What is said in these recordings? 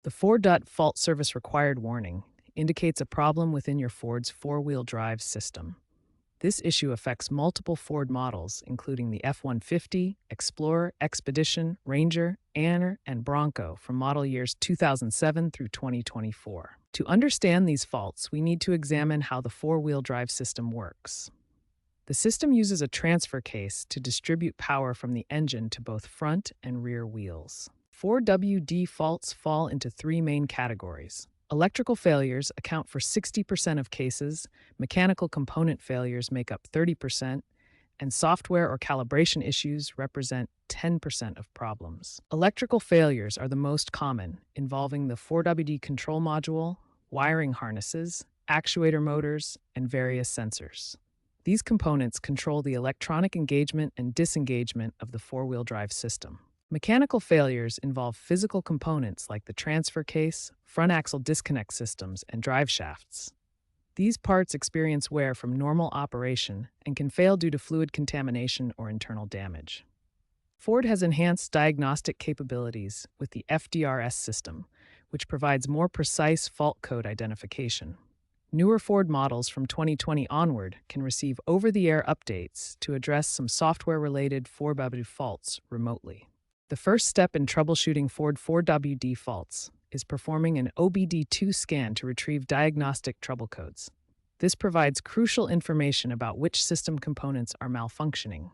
The Fault Service Required warning indicates a problem within your Ford's four-wheel drive system. This issue affects multiple Ford models, including the F-150, Explorer, Expedition, Ranger, and Bronco from model years 2007 through 2024. To understand these faults, we need to examine how the four-wheel drive system works. The system uses a transfer case to distribute power from the engine to both front and rear wheels. 4WD faults fall into three main categories. Electrical failures account for 60% of cases, mechanical component failures make up 30%, and software or calibration issues represent 10% of problems. Electrical failures are the most common, involving the 4WD control module, wiring harnesses, actuator motors, and various sensors. These components control the electronic engagement and disengagement of the four-wheel drive system. Mechanical failures involve physical components like the transfer case, front axle disconnect systems, and drive shafts. These parts experience wear from normal operation and can fail due to fluid contamination or internal damage. Ford has enhanced diagnostic capabilities with the FDRS system, which provides more precise fault code identification. Newer Ford models from 2020 onward can receive over-the-air updates to address some software-related 4WD faults remotely. The first step in troubleshooting Ford 4WD faults is performing an OBD2 scan to retrieve diagnostic trouble codes. This provides crucial information about which system components are malfunctioning.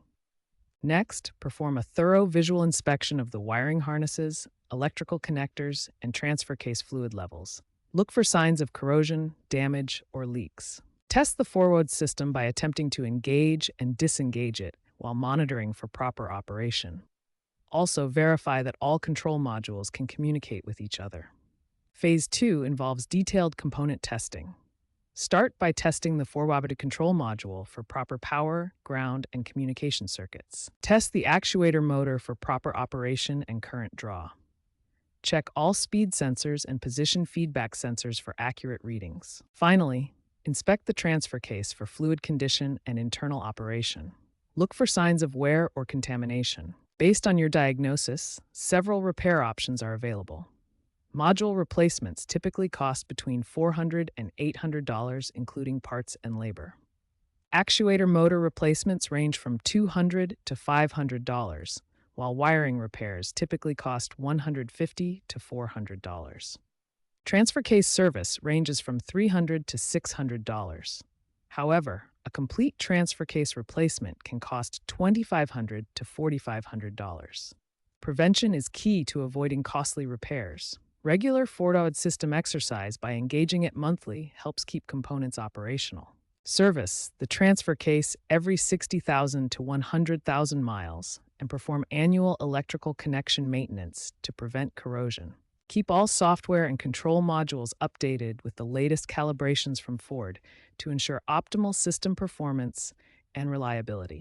Next, perform a thorough visual inspection of the wiring harnesses, electrical connectors, and transfer case fluid levels. Look for signs of corrosion, damage, or leaks. Test the forward system by attempting to engage and disengage it while monitoring for proper operation. Also, verify that all control modules can communicate with each other. Phase 2 involves detailed component testing. Start by testing the 4WD control module for proper power, ground, and communication circuits. Test the actuator motor for proper operation and current draw. Check all speed sensors and position feedback sensors for accurate readings. Finally, inspect the transfer case for fluid condition and internal operation. Look for signs of wear or contamination. Based on your diagnosis, several repair options are available. Module replacements typically cost between $400 and $800, including parts and labor. Actuator motor replacements range from $200 to $500, while wiring repairs typically cost $150 to $400. Transfer case service ranges from $300 to $600. However, a complete transfer case replacement can cost $2,500 to $4,500. Prevention is key to avoiding costly repairs. Regular Ford system exercise by engaging it monthly helps keep components operational. Service the transfer case every 60,000 to 100,000 miles and perform annual electrical connection maintenance to prevent corrosion. Keep all software and control modules updated with the latest calibrations from Ford to ensure optimal system performance and reliability.